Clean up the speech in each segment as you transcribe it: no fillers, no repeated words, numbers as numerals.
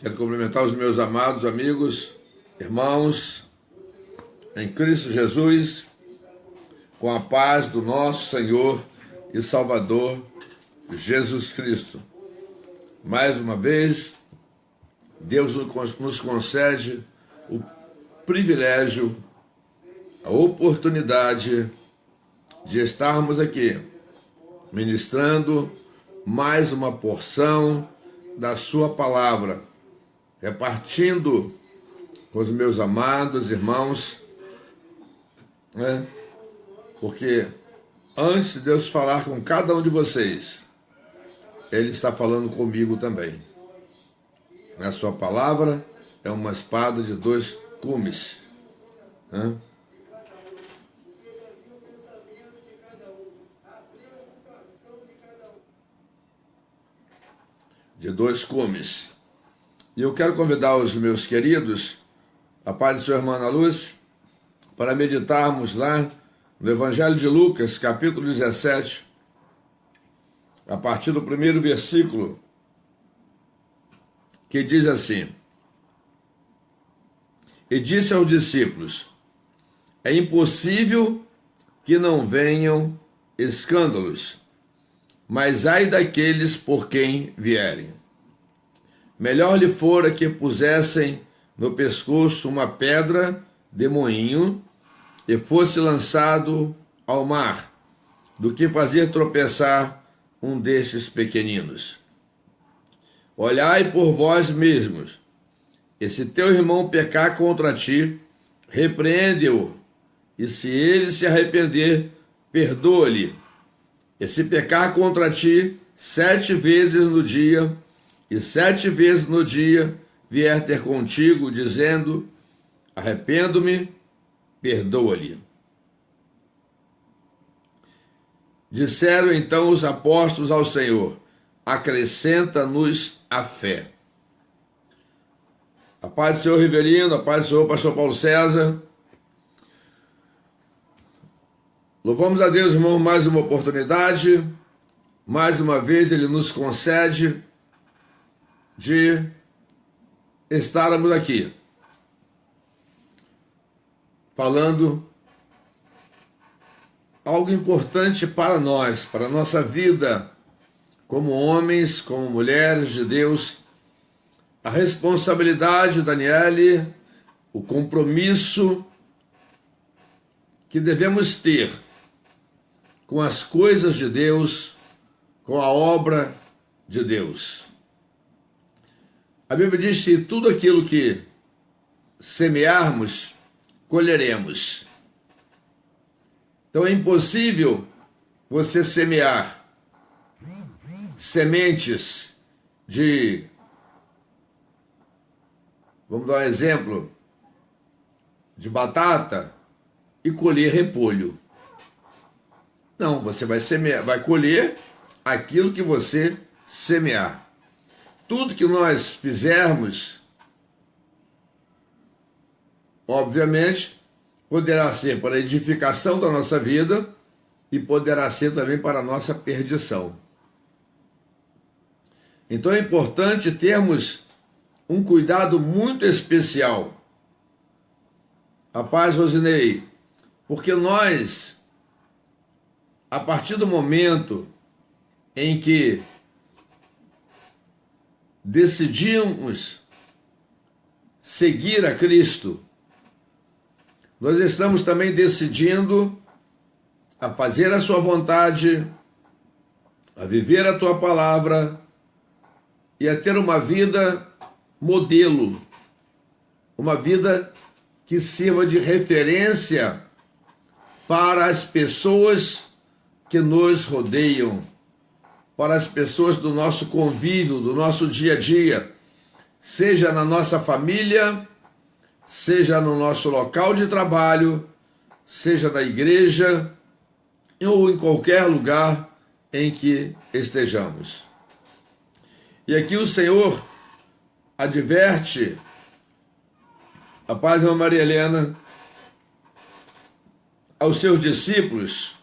Quero cumprimentar os meus amados amigos, irmãos, em Cristo Jesus, com a paz do nosso Senhor e Salvador, Jesus Cristo. Mais uma vez, Deus nos concede o privilégio, a oportunidade de estarmos aqui, ministrando mais uma porção da sua palavra, repartindo com os meus amados irmãos, né? Porque antes de Deus falar com cada um de vocês, Ele está falando comigo também. A sua palavra é uma espada de dois gumes, né? De dois gumes. E eu quero convidar os meus queridos, a paz do Senhor, irmã Ana Luz, para meditarmos lá no Evangelho de Lucas, capítulo 17, a partir do primeiro versículo, que diz assim: E disse aos discípulos: É impossível que não venham escândalos, mas ai daqueles por quem vierem. Melhor lhe fora que pusessem no pescoço uma pedra de moinho e fosse lançado ao mar, do que fazer tropeçar um destes pequeninos. Olhai por vós mesmos, e se teu irmão pecar contra ti, repreende-o, e se ele se arrepender, perdoa-lhe. E se pecar contra ti 7 vezes no dia, e 7 vezes no dia vier ter contigo, dizendo: arrependo-me, perdoa-lhe. Disseram então os apóstolos ao Senhor: acrescenta-nos a fé. A paz do Senhor Riverino, a paz do Senhor Pastor Paulo César. Louvamos a Deus, irmão, mais uma oportunidade. Mais uma vez Ele nos concede de estarmos aqui falando algo importante para nós, para a nossa vida, como homens, como mulheres de Deus, a responsabilidade, Daniele, o compromisso que devemos ter com as coisas de Deus, com a obra de Deus. A Bíblia diz que tudo aquilo que semearmos, colheremos. Então é impossível você semear sementes de, vamos dar um exemplo, de batata e colher repolho. Não, você vai semear, vai colher aquilo que você semear. Tudo que nós fizermos, obviamente, poderá ser para a edificação da nossa vida e poderá ser também para a nossa perdição. Então é importante termos um cuidado muito especial. A paz, Rosinei, porque nós, a partir do momento em que decidimos seguir a Cristo, nós estamos também decidindo a fazer a sua vontade, a viver a tua palavra e a ter uma vida modelo, uma vida que sirva de referência para as pessoas que nos rodeiam, para as pessoas do nosso convívio, do nosso dia a dia, seja na nossa família, seja no nosso local de trabalho, seja na igreja ou em qualquer lugar em que estejamos. E aqui o Senhor adverte a paz, irmã Maria Helena, aos seus discípulos,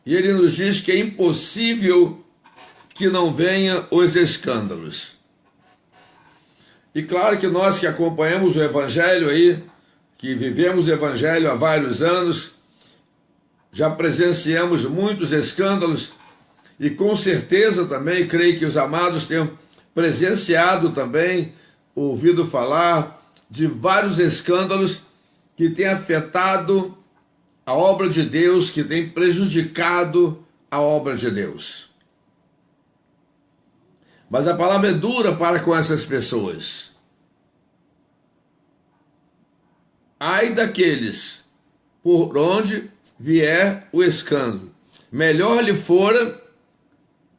e ele nos diz que é impossível que não venha os escândalos. E claro que nós que acompanhamos o Evangelho aí, que vivemos o Evangelho há vários anos, já presenciamos muitos escândalos e com certeza também creio que os amados tenham presenciado também, ouvido falar de vários escândalos que têm afetado a obra de Deus, que têm prejudicado a obra de Deus. Mas a palavra é dura para com essas pessoas. Ai daqueles por onde vier o escândalo. Melhor lhe fora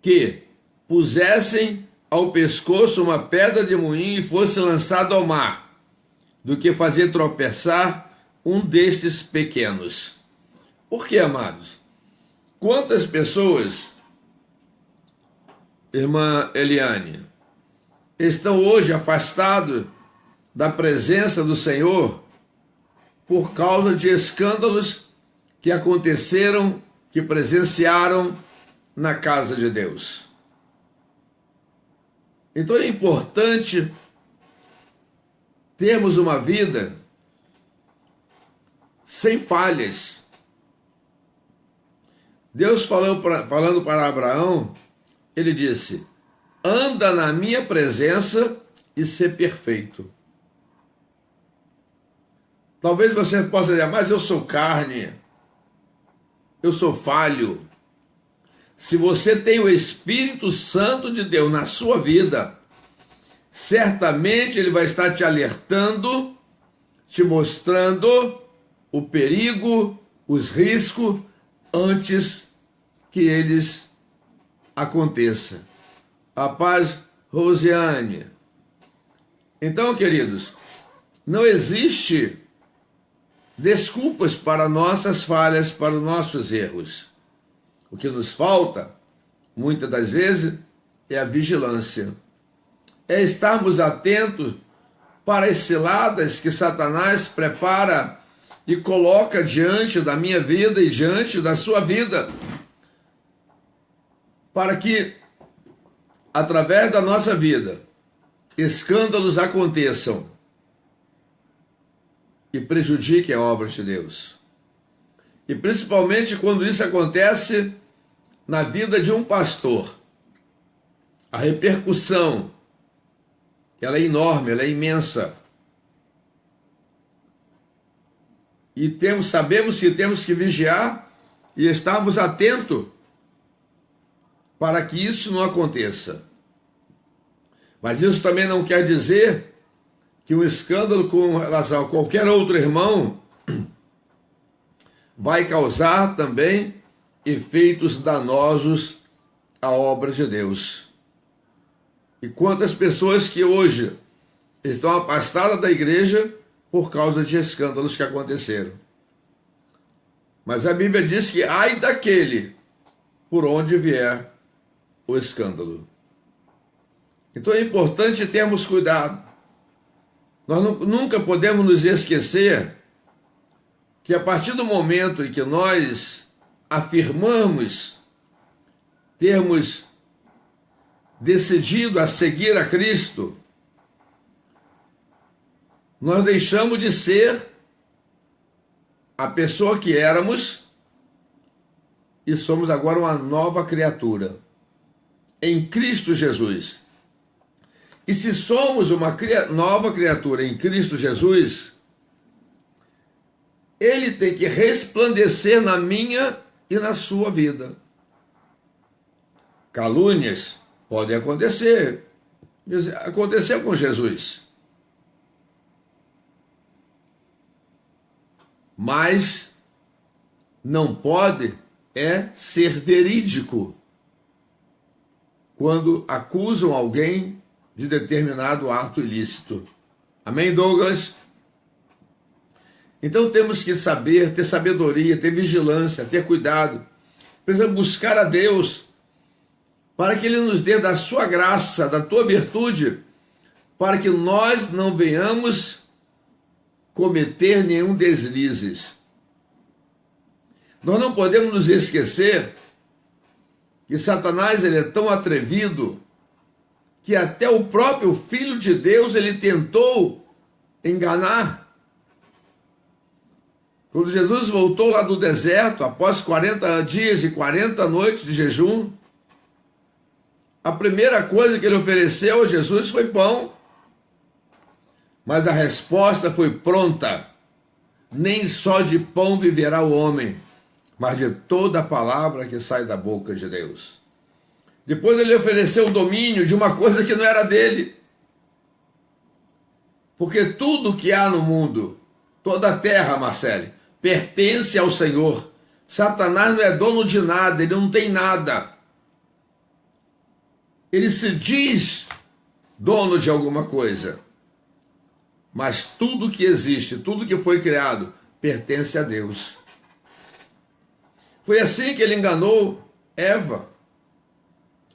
que pusessem ao pescoço uma pedra de moinho e fosse lançado ao mar, do que fazer tropeçar um destes pequenos. Por que, amados? Quantas pessoas, irmã Eliane, estão hoje afastados da presença do Senhor por causa de escândalos que aconteceram, que presenciaram na casa de Deus? Então é importante termos uma vida sem falhas. Deus falando para Abraão, ele disse: anda na minha presença e ser perfeito. Talvez você possa dizer, mas eu sou carne, eu sou falho. Se você tem o Espírito Santo de Deus na sua vida, certamente ele vai estar te alertando, te mostrando o perigo, os riscos, antes que eles aconteçam. A paz, Rosiane. Então, queridos, não existe desculpas para nossas falhas, para os nossos erros. O que nos falta, muitas das vezes, é a vigilância. É estarmos atentos para as ciladas que Satanás prepara e coloca diante da minha vida e diante da sua vida, para que, através da nossa vida, escândalos aconteçam e prejudiquem a obra de Deus. E principalmente quando isso acontece na vida de um pastor. A repercussão, ela é enorme, ela é imensa. E sabemos que temos que vigiar e estarmos atentos para que isso não aconteça. Mas isso também não quer dizer que um escândalo com relação a qualquer outro irmão vai causar também efeitos danosos à obra de Deus. E quantas pessoas que hoje estão afastadas da igreja por causa de escândalos que aconteceram. Mas a Bíblia diz que ai daquele por onde vier o escândalo. Então é importante termos cuidado. Nós nunca podemos nos esquecer que a partir do momento em que nós afirmamos termos decidido a seguir a Cristo, nós deixamos de ser a pessoa que éramos e somos agora uma nova criatura em Cristo Jesus. E se somos uma nova criatura em Cristo Jesus, ele tem que resplandecer na minha e na sua vida. Calúnias podem acontecer. Aconteceu com Jesus. Mas não pode ser verídico quando acusam alguém de determinado ato ilícito. Amém, Douglas? Então temos que saber, ter sabedoria, ter vigilância, ter cuidado. Precisamos buscar a Deus para que Ele nos dê da sua graça, da tua virtude, para que nós não venhamos cometer nenhum deslizes. Nós não podemos nos esquecer que Satanás ele é tão atrevido que até o próprio Filho de Deus ele tentou enganar. Quando Jesus voltou lá do deserto, após 40 dias e 40 noites de jejum, a primeira coisa que ele ofereceu a Jesus foi pão. Mas a resposta foi pronta. Nem só de pão viverá o homem, mas de toda a palavra que sai da boca de Deus. Depois ele ofereceu o domínio de uma coisa que não era dele. Porque tudo que há no mundo, toda a terra, Marcele, pertence ao Senhor. Satanás não é dono de nada, ele não tem nada. Ele se diz dono de alguma coisa. Mas tudo que existe, tudo que foi criado, pertence a Deus. Foi assim que ele enganou Eva.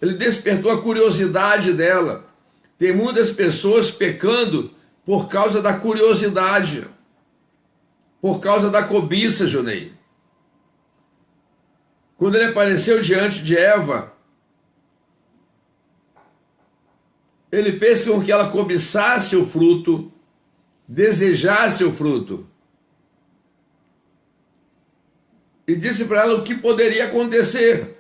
Ele despertou a curiosidade dela. Tem muitas pessoas pecando por causa da curiosidade, por causa da cobiça, Junei. Quando ele apareceu diante de Eva, ele fez com que ela cobiçasse o fruto, desejasse o fruto. E disse para ela o que poderia acontecer.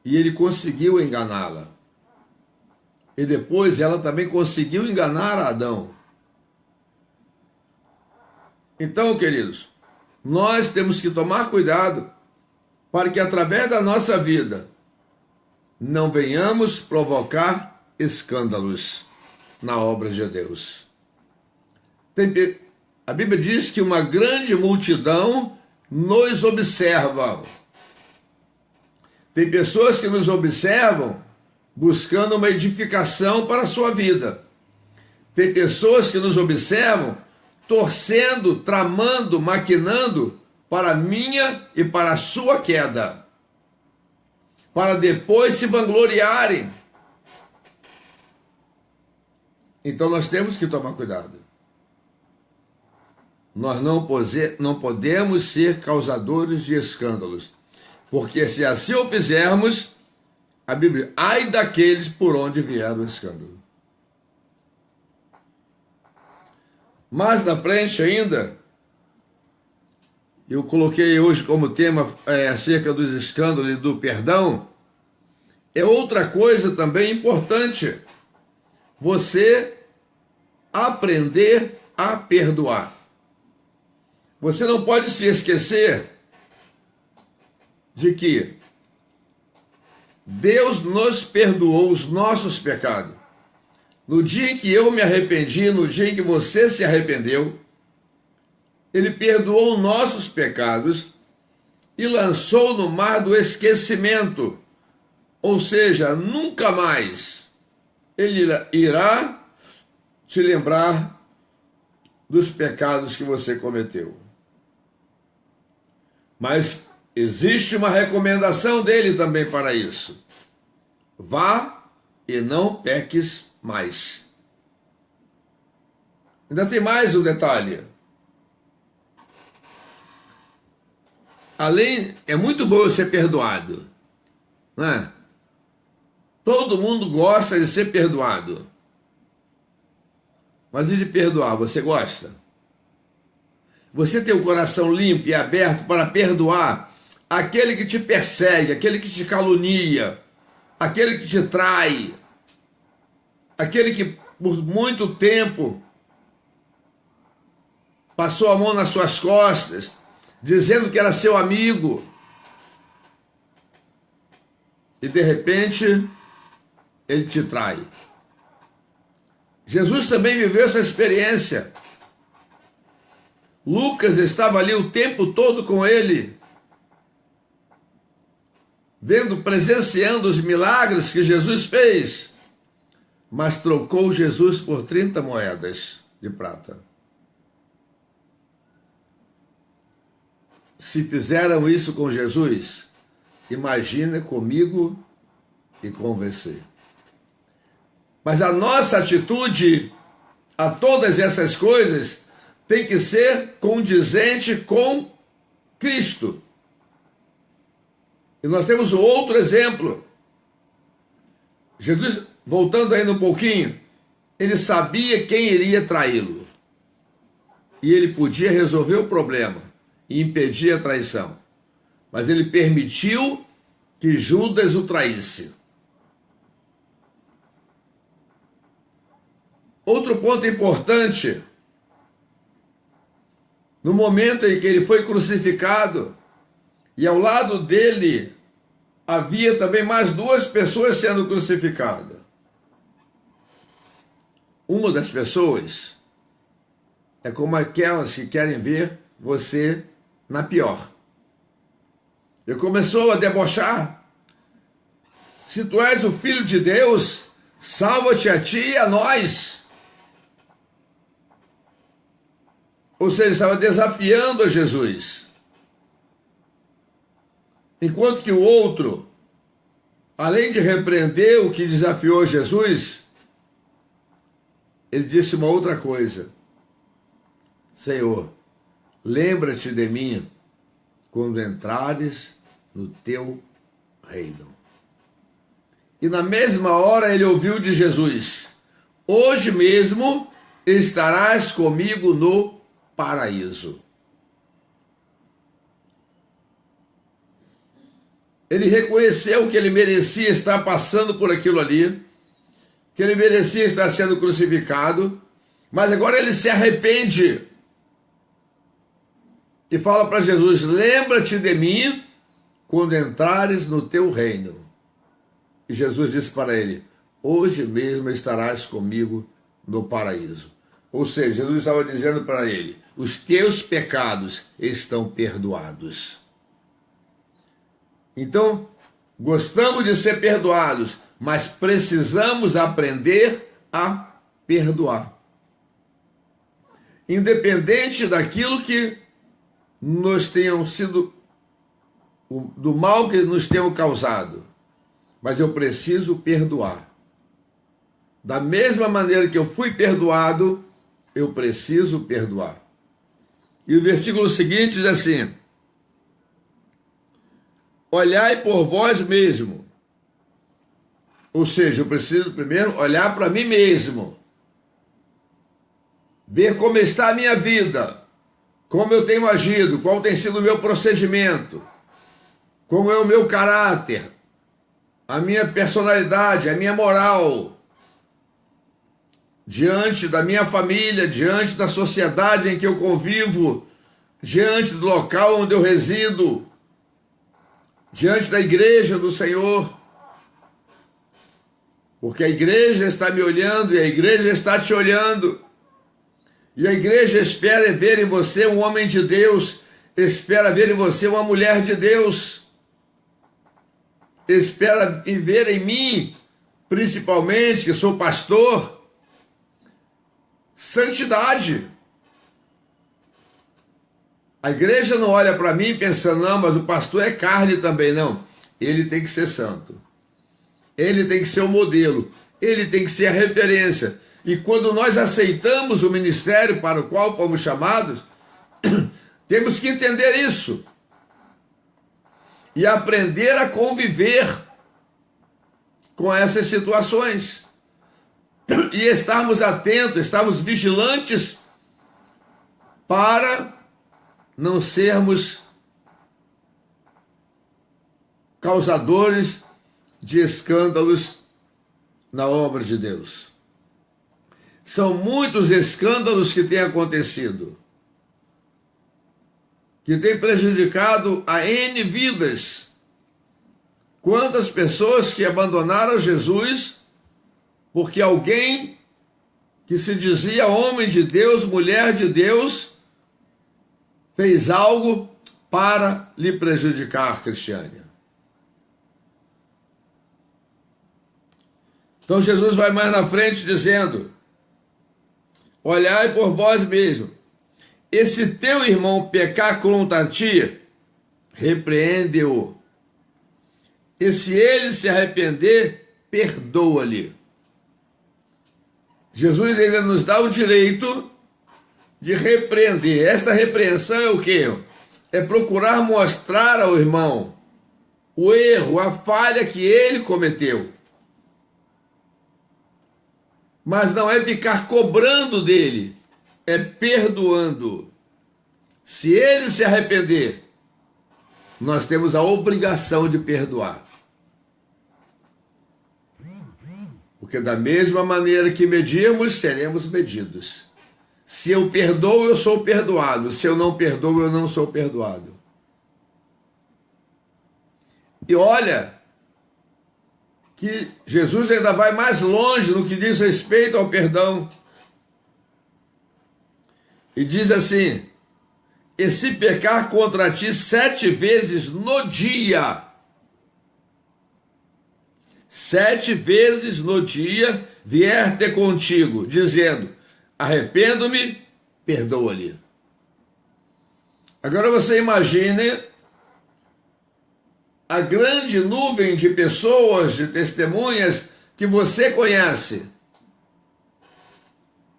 E ele conseguiu enganá-la. E depois ela também conseguiu enganar a Adão. Então, queridos, nós temos que tomar cuidado para que através da nossa vida não venhamos provocar escândalos na obra de Deus. A Bíblia diz que uma grande multidão nos observa. Tem pessoas que nos observam buscando uma edificação para a sua vida. Tem pessoas que nos observam torcendo, tramando, maquinando para a minha e para a sua queda, para depois se vangloriarem. Então nós temos que tomar cuidado. Nós não podemos ser causadores de escândalos, porque se assim o fizermos, a Bíblia, ai daqueles por onde vier o escândalo. Mais na frente ainda, eu coloquei hoje como tema acerca dos escândalos e do perdão. É outra coisa também importante, você aprender a perdoar. Você não pode se esquecer de que Deus nos perdoou os nossos pecados. No dia em que eu me arrependi, no dia em que você se arrependeu, Ele perdoou nossos pecados e lançou no mar do esquecimento. Ou seja, nunca mais Ele irá te lembrar dos pecados que você cometeu. Mas existe uma recomendação dele também para isso. Vá e não peques mais. Ainda tem mais um detalhe. Além, é muito bom ser perdoado, não é? Todo mundo gosta de ser perdoado. Mas e de perdoar, você gosta? Você tem o coração limpo e aberto para perdoar aquele que te persegue, aquele que te calunia, aquele que te trai, aquele que por muito tempo passou a mão nas suas costas, dizendo que era seu amigo, e de repente ele te trai. Jesus também viveu essa experiência. Lucas estava ali o tempo todo com ele, presenciando os milagres que Jesus fez, mas trocou Jesus por 30 moedas de prata. Se fizeram isso com Jesus, imagina comigo e com você. Mas a nossa atitude a todas essas coisas tem que ser condizente com Cristo. E nós temos outro exemplo. Jesus, voltando ainda um pouquinho, ele sabia quem iria traí-lo. E ele podia resolver o problema e impedir a traição. Mas ele permitiu que Judas o traísse. Outro ponto importante, no momento em que ele foi crucificado, e ao lado dele havia também mais duas pessoas sendo crucificadas. Uma das pessoas é como aquelas que querem ver você na pior. E começou a debochar. Se tu és o Filho de Deus, salva-te a ti e a nós. Ou seja, ele estava desafiando a Jesus. Enquanto que o outro, além de repreender o que desafiou Jesus, ele disse uma outra coisa. Senhor, lembra-te de mim quando entrares no teu reino. E na mesma hora ele ouviu de Jesus, hoje mesmo estarás comigo no paraíso. Ele reconheceu que ele merecia estar passando por aquilo ali, que ele merecia estar sendo crucificado, mas agora ele se arrepende e fala para Jesus, lembra-te de mim quando entrares no teu reino. E Jesus disse para ele, hoje mesmo estarás comigo no paraíso. Ou seja, Jesus estava dizendo para ele, os teus pecados estão perdoados. Então, gostamos de ser perdoados, mas precisamos aprender a perdoar. Independente daquilo que nos tenham sido, do mal que nos tenham causado. Mas eu preciso perdoar. Da mesma maneira que eu fui perdoado, eu preciso perdoar. E o versículo seguinte diz assim, olhai por vós mesmo. Ou seja, eu preciso primeiro olhar para mim mesmo. Ver como está a minha vida. Como eu tenho agido, qual tem sido o meu procedimento. Como é o meu caráter. A minha personalidade, a minha moral. Diante da minha família, diante da sociedade em que eu convivo. Diante do local onde eu resido. Diante da igreja do Senhor, porque a igreja está me olhando e a igreja está te olhando, e a igreja espera ver em você um homem de Deus, espera ver em você uma mulher de Deus, espera ver em mim, principalmente, que sou pastor, santidade. A igreja não olha para mim pensando, não, mas o pastor é carne também, não. Ele tem que ser santo. Ele tem que ser o modelo. Ele tem que ser a referência. E quando nós aceitamos o ministério para o qual fomos chamados, temos que entender isso. E aprender a conviver com essas situações. E estarmos atentos, estarmos vigilantes para não sermos causadores de escândalos na obra de Deus. São muitos escândalos que têm acontecido, que têm prejudicado a N vidas. Quantas pessoas que abandonaram Jesus porque alguém que se dizia homem de Deus, mulher de Deus, fez algo para lhe prejudicar, Cristiane. Então Jesus vai mais na frente dizendo, olhai por vós mesmos, e se teu irmão pecar contra ti, repreende-o. E se ele se arrepender, perdoa-lhe. Jesus ainda nos dá o direito de repreender. Esta repreensão é o quê? É procurar mostrar ao irmão o erro, a falha que ele cometeu. Mas não é ficar cobrando dele, é perdoando. Se ele se arrepender, nós temos a obrigação de perdoar. Porque da mesma maneira que medimos, seremos medidos. Se eu perdoo, eu sou perdoado. Se eu não perdoo, eu não sou perdoado. E olha que Jesus ainda vai mais longe no que diz respeito ao perdão. E diz assim: e se pecar contra ti 7 vezes no dia, 7 vezes no dia vier ter contigo, dizendo, arrependo-me, perdoa-lhe. Agora você imagine a grande nuvem de pessoas, de testemunhas que você conhece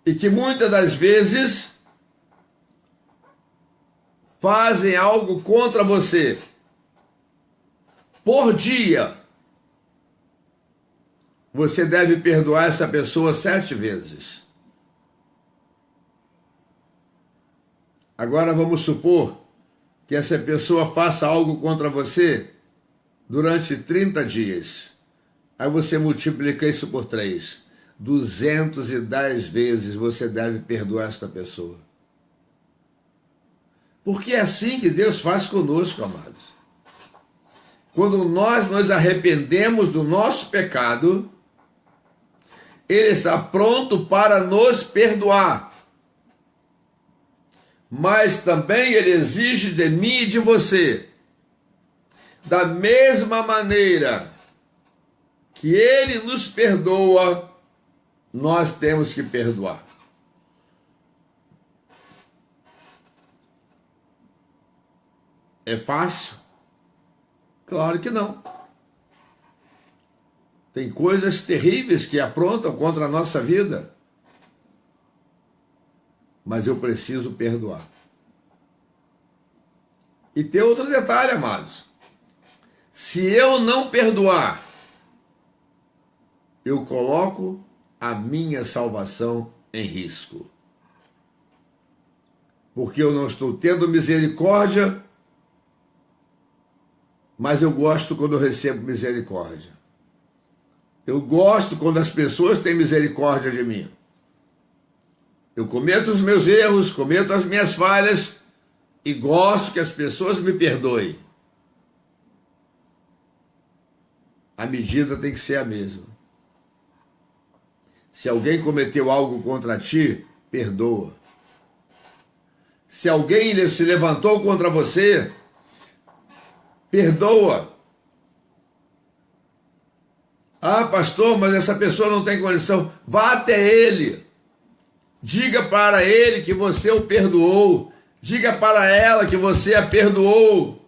e que muitas das vezes fazem algo contra você. Por dia, você deve perdoar essa pessoa 7 vezes. Agora vamos supor que essa pessoa faça algo contra você durante 30 dias. Aí você multiplica isso por 3. 210 vezes você deve perdoar esta pessoa. Porque é assim que Deus faz conosco, amados. Quando nós nos arrependemos do nosso pecado, Ele está pronto para nos perdoar. Mas também Ele exige de mim e de você, da mesma maneira que Ele nos perdoa, nós temos que perdoar. É fácil? Claro que não. Tem coisas terríveis que aprontam contra a nossa vida. Mas eu preciso perdoar. E tem outro detalhe, amados. Se eu não perdoar, eu coloco a minha salvação em risco. Porque eu não estou tendo misericórdia, mas eu gosto quando eu recebo misericórdia. Eu gosto quando as pessoas têm misericórdia de mim. Eu cometo os meus erros, cometo as minhas falhas e gosto que as pessoas me perdoem. A medida tem que ser a mesma. Se alguém cometeu algo contra ti, perdoa. Se alguém se levantou contra você, perdoa. Ah, pastor, mas essa pessoa não tem condição. Vá até ele. Diga para ele que você o perdoou. Diga para ela que você a perdoou.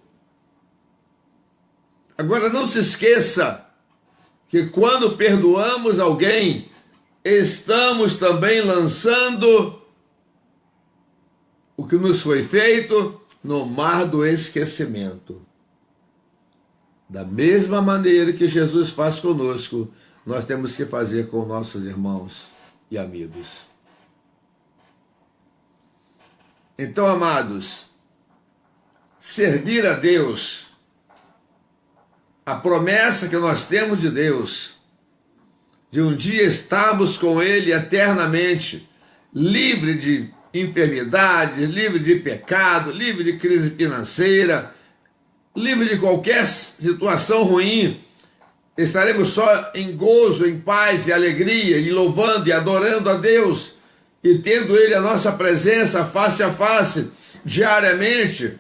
Agora não se esqueça que quando perdoamos alguém, estamos também lançando o que nos foi feito no mar do esquecimento. Da mesma maneira que Jesus faz conosco, nós temos que fazer com nossos irmãos e amigos. Então, amados, servir a Deus, a promessa que nós temos de Deus, de um dia estarmos com Ele eternamente, livre de enfermidade, livre de pecado, livre de crise financeira, livre de qualquer situação ruim, estaremos só em gozo, em paz e alegria, e louvando e adorando a Deus, e tendo Ele a nossa presença face a face, diariamente.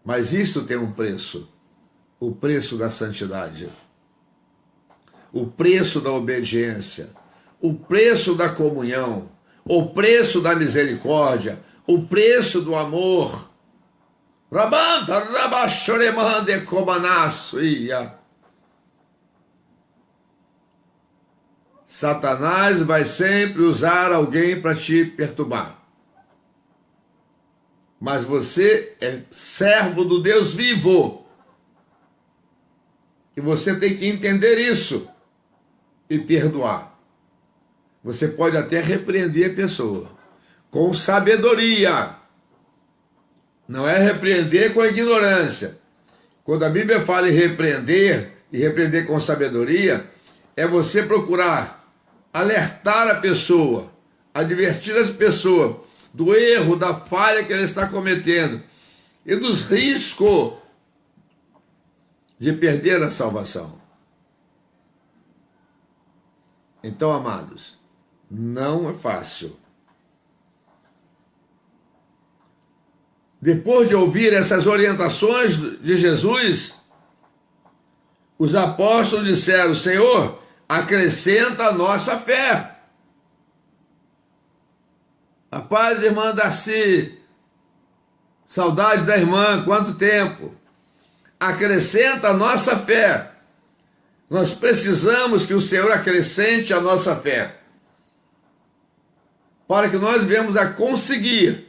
Mas isto tem um preço, o preço da santidade, o preço da obediência, o preço da comunhão, o preço da misericórdia, o preço do amor. Satanás vai sempre usar alguém para te perturbar. mas você é servo do Deus vivo. E você tem que entender isso e perdoar. Você pode até repreender a pessoa com sabedoria. Não é repreender com ignorância. Quando a Bíblia fala em repreender, e repreender com sabedoria, é você procurar alertar a pessoa, advertir a pessoa do erro, da falha que ela está cometendo e dos riscos de perder a salvação. Então, amados, não é fácil. Depois de ouvir essas orientações de Jesus, os apóstolos disseram: Senhor, acrescenta a nossa fé. A paz, irmã Darcy. Saudade da irmã, quanto tempo. Acrescenta a nossa fé. Nós precisamos que o Senhor acrescente a nossa fé, para que nós venhamos a conseguir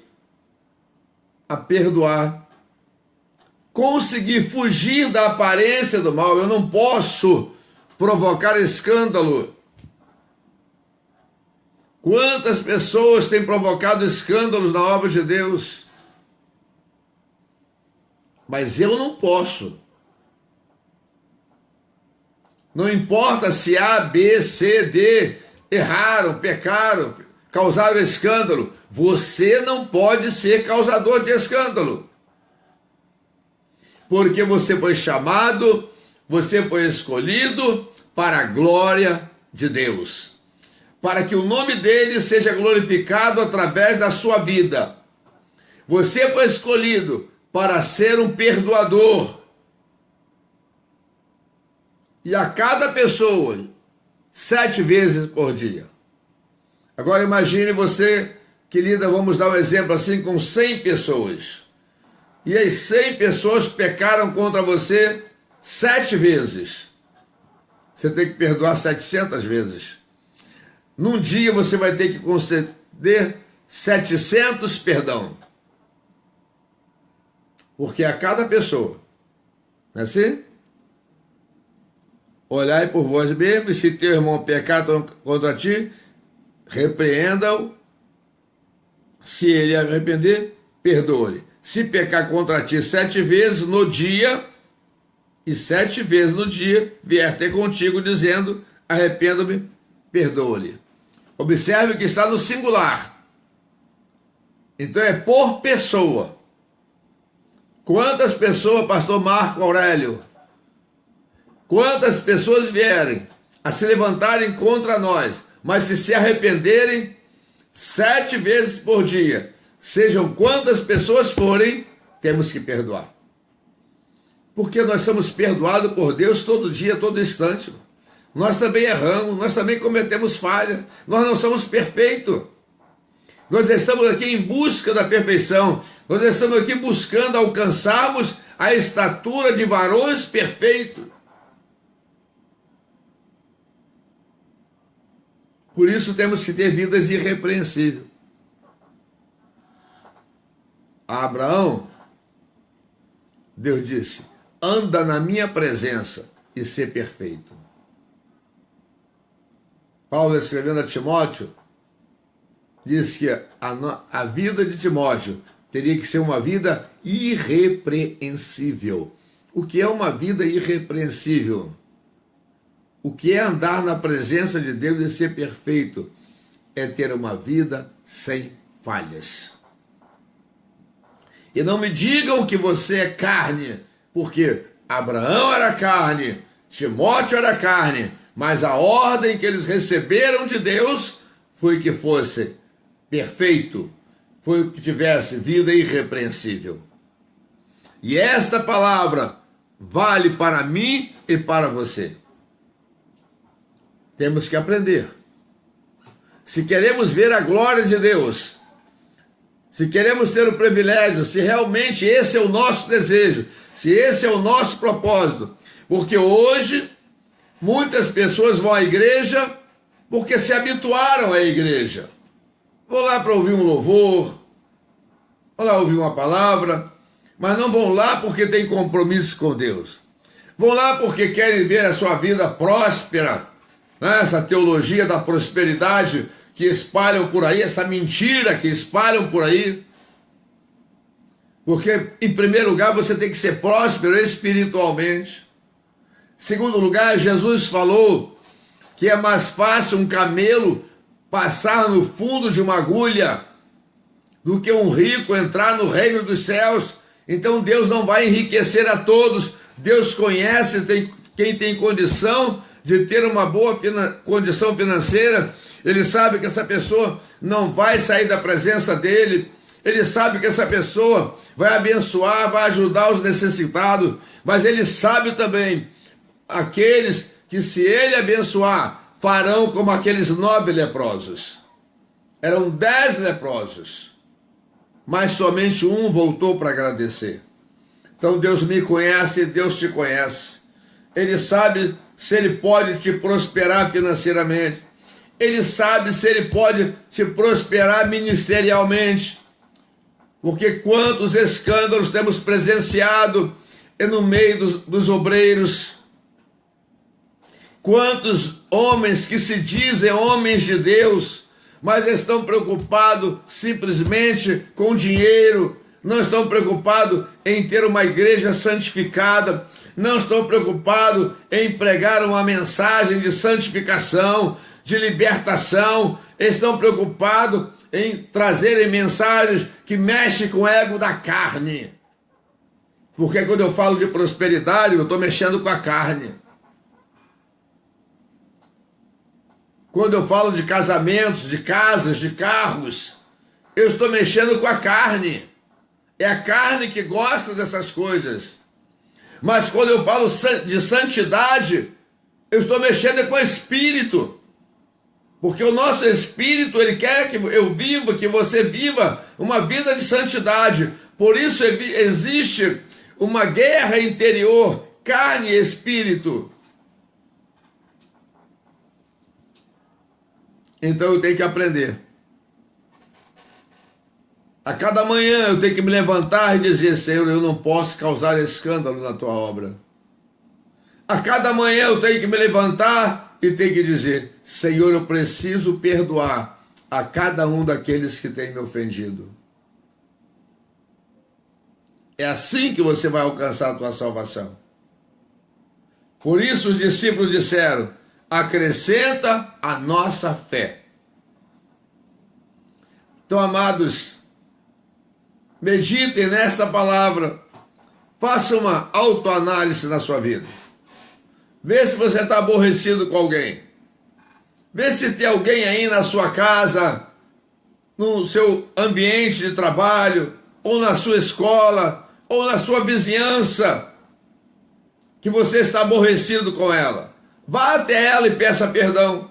a perdoar, conseguir fugir da aparência do mal. Eu não posso provocar escândalo. Quantas pessoas têm provocado escândalos na obra de Deus? Mas eu não posso. Não importa se A, B, C, D erraram, pecaram, causaram escândalo. Você não pode ser causador de escândalo. Porque você foi chamado, você foi escolhido para a glória de Deus. Para que o nome dele seja glorificado através da sua vida. Você foi escolhido para ser um perdoador. E a cada pessoa, 7 vezes por dia. Agora imagine você, querida, vamos dar um exemplo assim, com 100 pessoas. E as 100 pessoas pecaram contra você 7 vezes. Você tem que perdoar 700 vezes. Num dia você vai ter que conceder 700 perdão. Porque a cada pessoa, não é assim? Olhai por vós mesmo, e se teu irmão pecar contra ti, repreenda-o. Se ele arrepender, perdoe. Se pecar contra ti 7 vezes no dia, e 7 vezes no dia vier ter contigo dizendo: arrependo-me, perdoe-lhe. Observe que está no singular. Então é por pessoa. Quantas pessoas, pastor Marco Aurélio, quantas pessoas vierem a se levantarem contra nós, mas se arrependerem 7 vezes por dia, sejam quantas pessoas forem, temos que perdoar. Porque nós somos perdoados por Deus todo dia, todo instante. Nós também erramos, nós também cometemos falha, nós não somos perfeitos. Nós estamos aqui em busca da perfeição, nós estamos aqui buscando alcançarmos a estatura de varões perfeitos. Por isso temos que ter vidas irrepreensíveis. A Abraão, Deus disse: anda na minha presença e ser perfeito. Paulo, escrevendo a Timóteo, diz que a vida de Timóteo teria que ser uma vida irrepreensível. O que é uma vida irrepreensível? O que é andar na presença de Deus e ser perfeito? É ter uma vida sem falhas. E não me digam que você é carne, porque Abraão era carne, Timóteo era carne, mas a ordem que eles receberam de Deus foi que fosse perfeito, foi que tivesse vida irrepreensível. E esta palavra vale para mim e para você. Temos que aprender. Se queremos ver a glória de Deus, se queremos ter o privilégio, se realmente esse é o nosso desejo, se esse é o nosso propósito, porque hoje muitas pessoas vão à igreja porque se habituaram à igreja. Vou lá para ouvir um louvor, vão lá ouvir uma palavra, mas não vão lá porque tem compromisso com Deus. Vão lá porque querem ver a sua vida próspera, né? Essa teologia da prosperidade que espalham por aí, essa mentira que espalham por aí. Porque, em primeiro lugar, você tem que ser próspero espiritualmente. Em segundo lugar, Jesus falou que é mais fácil um camelo passar no fundo de uma agulha do que um rico entrar no reino dos céus. Então Deus não vai enriquecer a todos. Deus conhece quem tem condição de ter uma boa condição financeira. Ele sabe que essa pessoa não vai sair da presença dele. Ele sabe que essa pessoa vai abençoar, vai ajudar os necessitados. Mas ele sabe também aqueles que, se ele abençoar, farão como aqueles 9 leprosos. Eram 10 leprosos, mas somente um voltou para agradecer. Então Deus me conhece, Deus te conhece. Ele sabe se ele pode te prosperar financeiramente. Ele sabe se ele pode te prosperar ministerialmente. Porque quantos escândalos temos presenciado no meio dos obreiros. Quantos homens que se dizem homens de Deus, mas estão preocupados simplesmente com dinheiro, não estão preocupados em ter uma igreja santificada, não estão preocupados em pregar uma mensagem de santificação, de libertação, estão preocupados em trazerem mensagens que mexem com o ego da carne. Porque quando eu falo de prosperidade, eu estou mexendo com a carne. Quando eu falo de casamentos, de casas, de carros, eu estou mexendo com a carne. É a carne que gosta dessas coisas. Mas quando eu falo de santidade, eu estou mexendo com o espírito. Porque o nosso espírito, ele quer que eu viva, que você viva uma vida de santidade. Por isso existe uma guerra interior, carne e espírito. Então eu tenho que aprender. A cada manhã eu tenho que me levantar e dizer: Senhor, eu não posso causar escândalo na tua obra. A cada manhã eu tenho que me levantar e tenho que dizer: Senhor, eu preciso perdoar a cada um daqueles que tem me ofendido. É assim que você vai alcançar a tua salvação. Por isso os discípulos disseram: acrescenta a nossa fé. Então, amados, meditem nesta palavra, faça uma autoanálise na sua vida. Vê se você está aborrecido com alguém. Vê se tem alguém aí na sua casa, no seu ambiente de trabalho, ou na sua escola, ou na sua vizinhança, que você está aborrecido com ela. Vá até ela e peça perdão.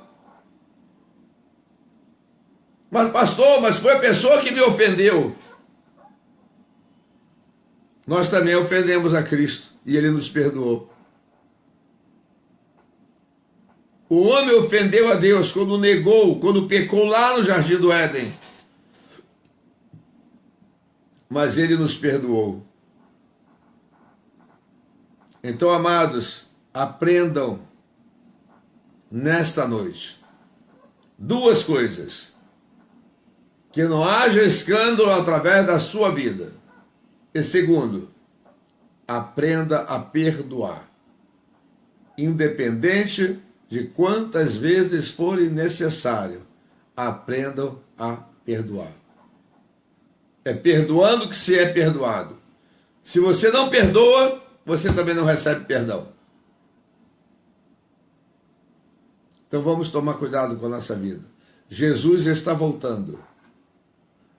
Mas pastor, mas foi a pessoa que me ofendeu. Nós também ofendemos a Cristo e Ele nos perdoou. O homem ofendeu a Deus quando negou, quando pecou lá no Jardim do Éden. Mas Ele nos perdoou. Então, amados, aprendam nesta noite 2 coisas: que não haja escândalo através da sua vida. E segundo, aprenda a perdoar, independente de quantas vezes forem necessário. Aprendam a perdoar. É perdoando que se é perdoado. Se você não perdoa, você também não recebe perdão. Então vamos tomar cuidado com a nossa vida. Jesus está voltando.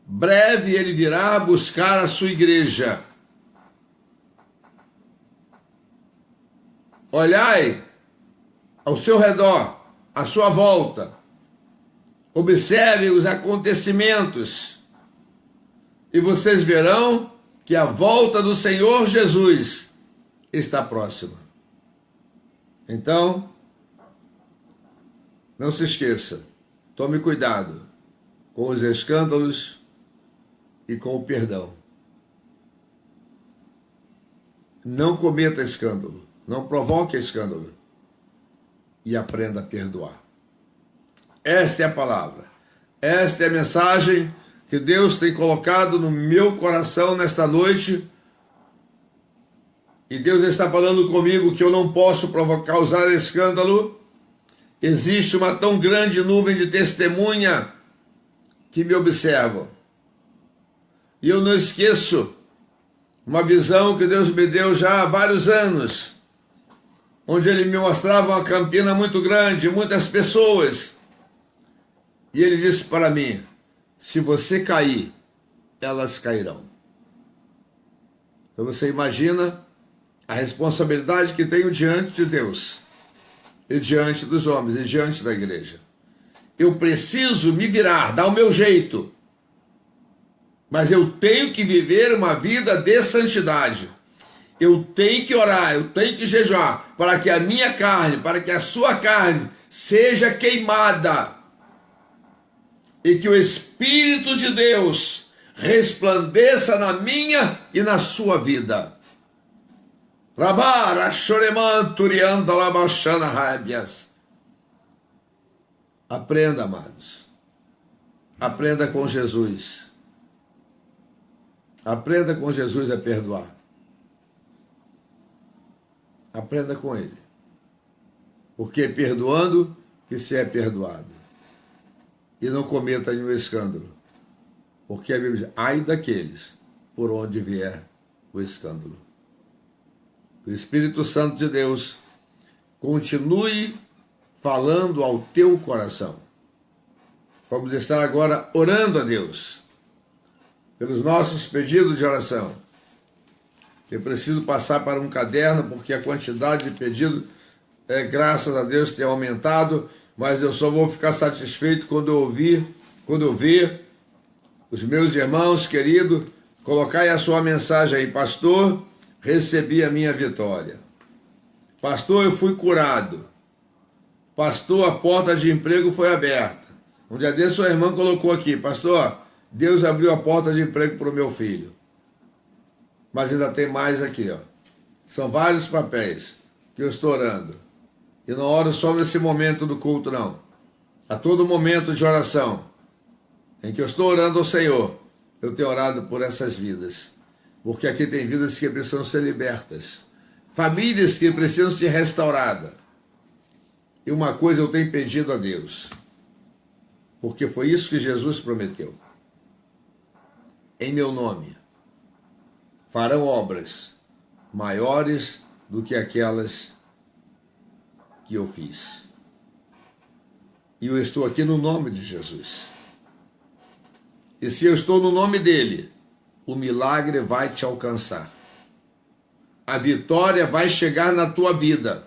Breve ele virá buscar a sua igreja. Olhai ao seu redor, à sua volta. Observe os acontecimentos e vocês verão que a volta do Senhor Jesus está próxima. Então, não se esqueça, tome cuidado com os escândalos e com o perdão. Não cometa escândalo, não provoque escândalo e aprenda a perdoar. Esta é a palavra, esta é a mensagem que Deus tem colocado no meu coração nesta noite. E Deus está falando comigo que eu não posso causar escândalo. Existe uma tão grande nuvem de testemunha que me observam. E eu não esqueço uma visão que Deus me deu já há vários anos, onde Ele me mostrava uma campina muito grande, muitas pessoas. E Ele disse para mim: se você cair, elas cairão. Então você imagina a responsabilidade que tenho diante de Deus, e diante dos homens, e diante da igreja. Eu preciso me virar, dar o meu jeito, mas eu tenho que viver uma vida de santidade. Eu tenho que orar, eu tenho que jejuar, para que a minha carne, para que a sua carne seja queimada, e que o Espírito de Deus resplandeça na minha e na sua vida. Aprenda, amados. Aprenda com Jesus. Aprenda com Jesus a perdoar. Aprenda com Ele. Porque perdoando que se é perdoado. E não cometa nenhum escândalo. Porque a Bíblia diz: ai daqueles por onde vier o escândalo. O Espírito Santo de Deus continue falando ao teu coração. Vamos estar agora orando a Deus pelos nossos pedidos de oração. Eu preciso passar para um caderno, porque a quantidade de pedidos, graças a Deus, tem aumentado, mas eu só vou ficar satisfeito quando eu ver os meus irmãos queridos colocarem a sua mensagem aí: pastor, recebi a minha vitória. Pastor, eu fui curado. Pastor, a porta de emprego foi aberta. Um dia desse, sua irmã colocou aqui: pastor, Deus abriu a porta de emprego para o meu filho. Mas ainda tem mais aqui, ó. São vários papéis que eu estou orando. E não oro só nesse momento do culto, não. A todo momento de oração em que eu estou orando ao Senhor, eu tenho orado por essas vidas. Porque aqui tem vidas que precisam ser libertas. Famílias que precisam ser restauradas. E uma coisa eu tenho pedido a Deus, porque foi isso que Jesus prometeu: em meu nome farão obras maiores do que aquelas que eu fiz. E eu estou aqui no nome de Jesus. E se eu estou no nome dele, o milagre vai te alcançar. A vitória vai chegar na tua vida.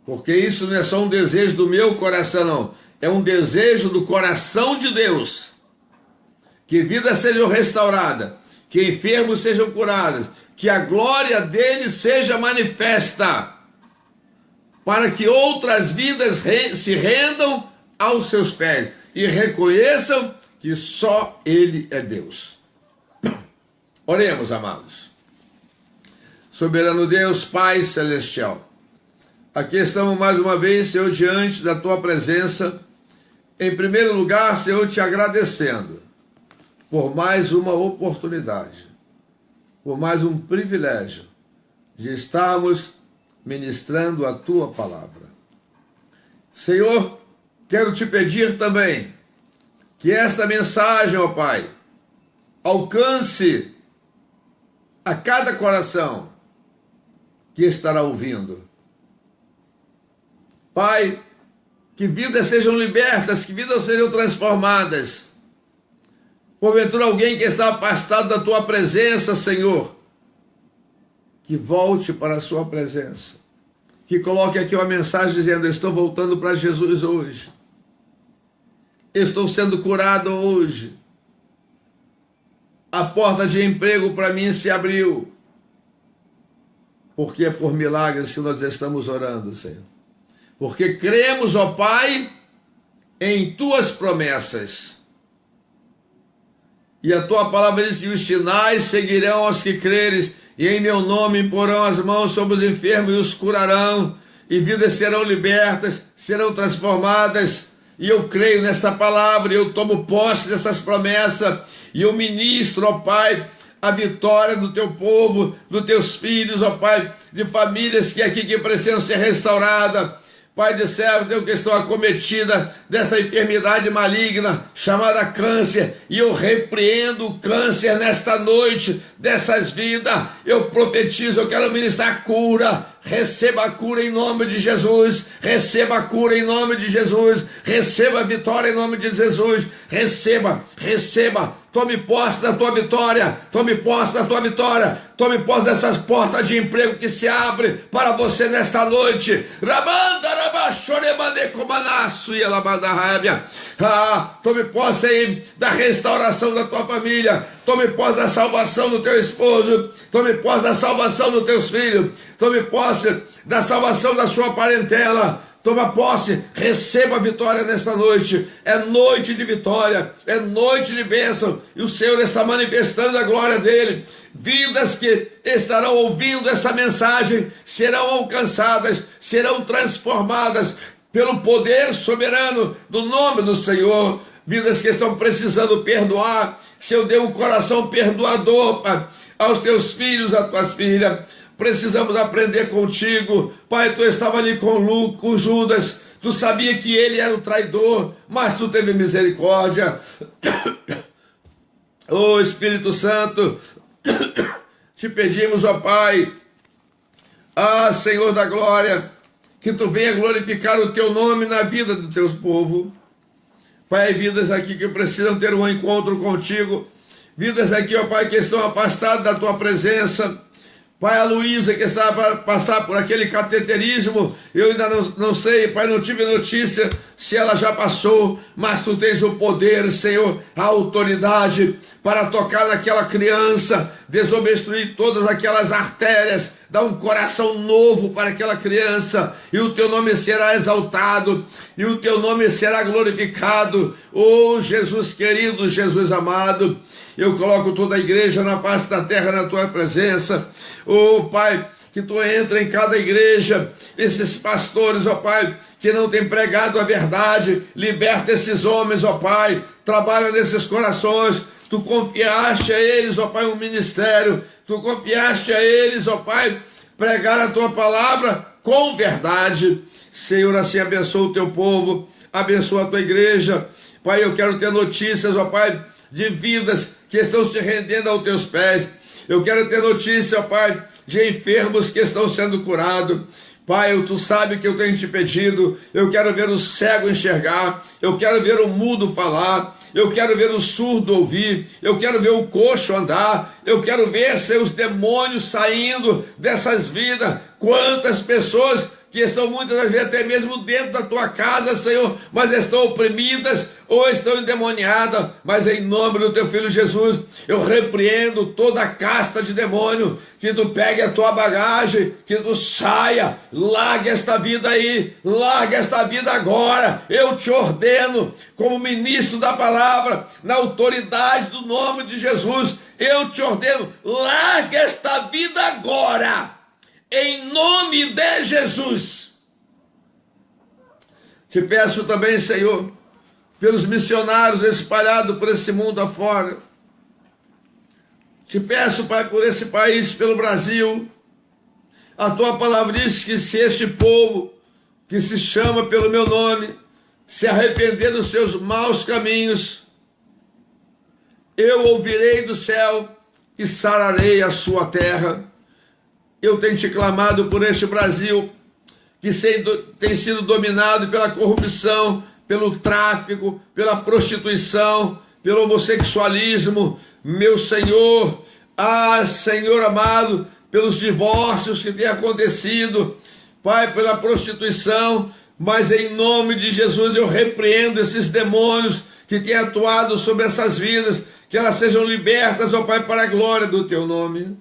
Porque isso não é só um desejo do meu coração, não. É um desejo do coração de Deus. Que vidas sejam restauradas, que enfermos sejam curados, que a glória dele seja manifesta, para que outras vidas se rendam aos seus pés e reconheçam que só ele é Deus. Oremos, amados. Soberano Deus, Pai Celestial, aqui estamos mais uma vez, Senhor, diante da tua presença. Em primeiro lugar, Senhor, te agradecendo por mais uma oportunidade, por mais um privilégio de estarmos ministrando a tua palavra. Senhor, quero te pedir também que esta mensagem, ó Pai, alcance a cada coração que estará ouvindo. Pai, que vidas sejam libertas, que vidas sejam transformadas. Porventura alguém que está afastado da tua presença, Senhor, que volte para a sua presença. Que coloque aqui uma mensagem dizendo: estou voltando para Jesus hoje. Estou sendo curado hoje. A porta de emprego para mim se abriu. Porque é por milagres que nós estamos orando, Senhor. Porque cremos, ó Pai, em tuas promessas. E a tua palavra diz que os sinais seguirão aos que creres, e em meu nome imporão as mãos sobre os enfermos e os curarão, e vidas serão libertas, serão transformadas. E eu creio nesta palavra, eu tomo posse dessas promessas, e eu ministro, ó Pai, a vitória do teu povo, dos teus filhos, ó Pai, de famílias que precisam ser restauradas. Pai de servos, eu que estou acometida dessa enfermidade maligna chamada câncer, e eu repreendo o câncer nesta noite dessas vidas. Eu profetizo, eu quero ministrar cura. Receba a cura em nome de Jesus, receba a cura em nome de Jesus, receba a vitória em nome de Jesus, receba, tome posse da tua vitória, tome posse da tua vitória, tome posse dessas portas de emprego que se abrem para você nesta noite. Tome posse aí da restauração da tua família, tome posse da salvação do teu esposo, tome posse da salvação dos teus filhos, tome posse da salvação da sua parentela. Toma posse, receba a vitória nesta noite. É noite de vitória, é noite de bênção, e o Senhor está manifestando a glória dele. Vidas que estarão ouvindo essa mensagem serão alcançadas, serão transformadas pelo poder soberano do nome do Senhor. Vidas que estão precisando perdoar. Senhor, dê um coração perdoador, Pai, aos teus filhos, às tuas filhas. Precisamos aprender contigo. Pai, tu estava ali com Judas, tu sabia que ele era o traidor, mas tu teve misericórdia. Oh Espírito Santo, te pedimos, ó Pai, Senhor da glória, que tu venha glorificar o teu nome na vida do teu povo. Pai, vidas aqui que precisam ter um encontro contigo, vidas aqui, ó Pai, que estão afastadas da tua presença. Pai, a Luísa que está para passar por aquele cateterismo, eu ainda não sei, Pai, não tive notícia se ela já passou, mas tu tens o poder, Senhor, a autoridade para tocar naquela criança, desobstruir todas aquelas artérias, dar um coração novo para aquela criança, e o teu nome será exaltado, e o teu nome será glorificado. Oh Jesus querido, Jesus amado, eu coloco toda a igreja na face da terra na tua presença. Oh Pai, que tu entra em cada igreja, esses pastores, ó Pai, que não têm pregado a verdade, liberta esses homens, ó Pai, trabalha nesses corações. Tu confiaste a eles, ó Pai, um ministério, tu confiaste a eles, ó Pai, pregar a tua palavra com verdade. Senhor, assim abençoa o teu povo, abençoa a tua igreja. Pai, eu quero ter notícias, ó Pai, de vidas que estão se rendendo aos teus pés. Eu quero ter notícia, ó Pai, de enfermos que estão sendo curados. Pai, tu sabe que eu tenho te pedido. Eu quero ver o cego enxergar, eu quero ver o mudo falar, eu quero ver o surdo ouvir, eu quero ver o coxo andar, eu quero ver seus demônios saindo dessas vidas. Quantas pessoas que estão muitas vezes até mesmo dentro da tua casa, Senhor, mas estão oprimidas ou estão endemoniadas, mas em nome do teu Filho Jesus, eu repreendo toda a casta de demônio, que tu pegue a tua bagagem, que tu saia, largue esta vida aí, largue esta vida agora. Eu te ordeno, como ministro da palavra, na autoridade do nome de Jesus, eu te ordeno, largue esta vida agora, em nome de Jesus. Te peço também, Senhor, pelos missionários espalhados por esse mundo afora. Te peço, Pai, por esse país, pelo Brasil. A tua palavra diz que se este povo, que se chama pelo meu nome, se arrepender dos seus maus caminhos, eu ouvirei do céu e sararei a sua terra. Eu tenho te clamado por este Brasil, que tem sido dominado pela corrupção, pelo tráfico, pela prostituição, pelo homossexualismo, meu Senhor, Senhor amado, pelos divórcios que têm acontecido, Pai, pela prostituição, mas em nome de Jesus eu repreendo esses demônios que têm atuado sobre essas vidas, que elas sejam libertas, ó Pai, para a glória do teu nome.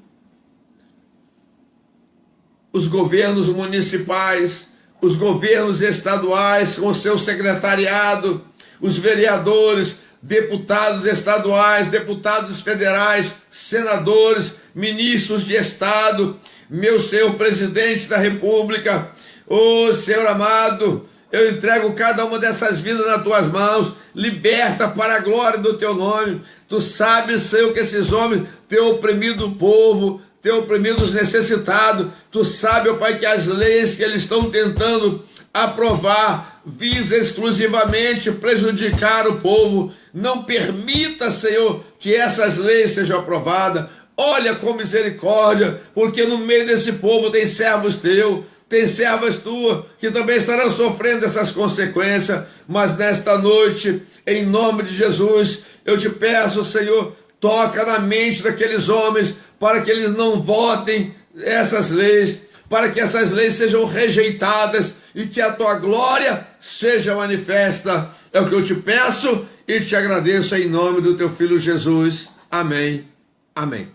Os governos municipais, os governos estaduais com seu secretariado, os vereadores, deputados estaduais, deputados federais, senadores, ministros de Estado, meu Senhor presidente da República, ô Senhor amado, eu entrego cada uma dessas vidas nas tuas mãos, liberta para a glória do teu nome. Tu sabes, Senhor, que esses homens têm oprimido o povo, têm oprimido os necessitados. Tu sabes, ó Pai, que as leis que eles estão tentando aprovar visa exclusivamente prejudicar o povo. Não permita, Senhor, que essas leis sejam aprovadas. Olha com misericórdia, porque no meio desse povo tem servos teus, tem servas tuas, que também estarão sofrendo essas consequências. Mas nesta noite, em nome de Jesus, eu te peço, Senhor, toca na mente daqueles homens, para que eles não votem essas leis, para que essas leis sejam rejeitadas e que a tua glória seja manifesta. É o que eu te peço e te agradeço em nome do teu Filho Jesus. Amém. Amém.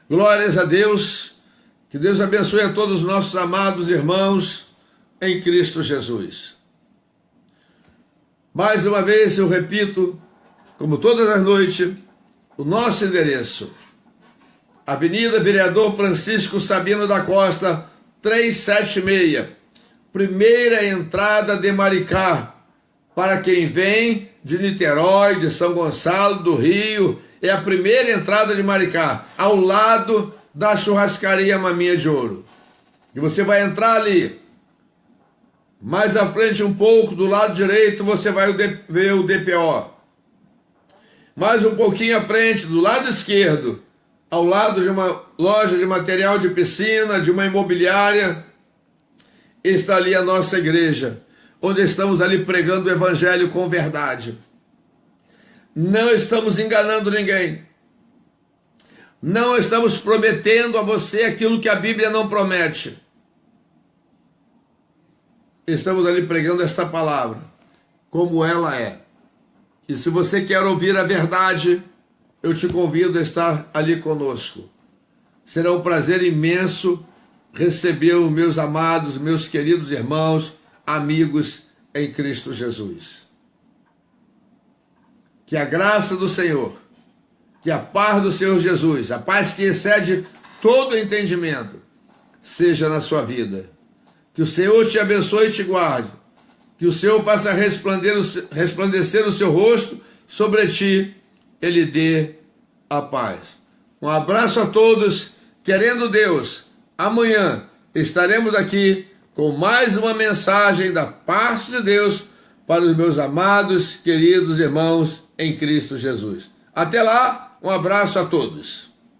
Glórias a Deus. Que Deus abençoe a todos os nossos amados irmãos em Cristo Jesus. Mais uma vez eu repito, como todas as noites, o nosso endereço: Avenida Vereador Francisco Sabino da Costa, 376, primeira entrada de Maricá. Para quem vem de Niterói, de São Gonçalo, do Rio, é a primeira entrada de Maricá, ao lado da churrascaria Maminha de Ouro. E você vai entrar ali. Mais à frente um pouco, do lado direito, você vai ver o DPO. Mais um pouquinho à frente, do lado esquerdo, ao lado de uma loja de material de piscina, de uma imobiliária, está ali a nossa igreja, onde estamos ali pregando o evangelho com verdade. Não estamos enganando ninguém. Não estamos prometendo a você aquilo que a Bíblia não promete. Estamos ali pregando esta palavra, como ela é. E se você quer ouvir a verdade, eu te convido a estar ali conosco. Será um prazer imenso receber os meus amados, meus queridos irmãos, amigos em Cristo Jesus. Que a graça do Senhor, que a paz do Senhor Jesus, a paz que excede todo entendimento, seja na sua vida. Que o Senhor te abençoe e te guarde. Que o Senhor faça resplandecer o seu rosto sobre ti, Ele dê a paz. Um abraço a todos. Querendo Deus, amanhã estaremos aqui com mais uma mensagem da parte de Deus para os meus amados, queridos irmãos em Cristo Jesus. Até lá, um abraço a todos.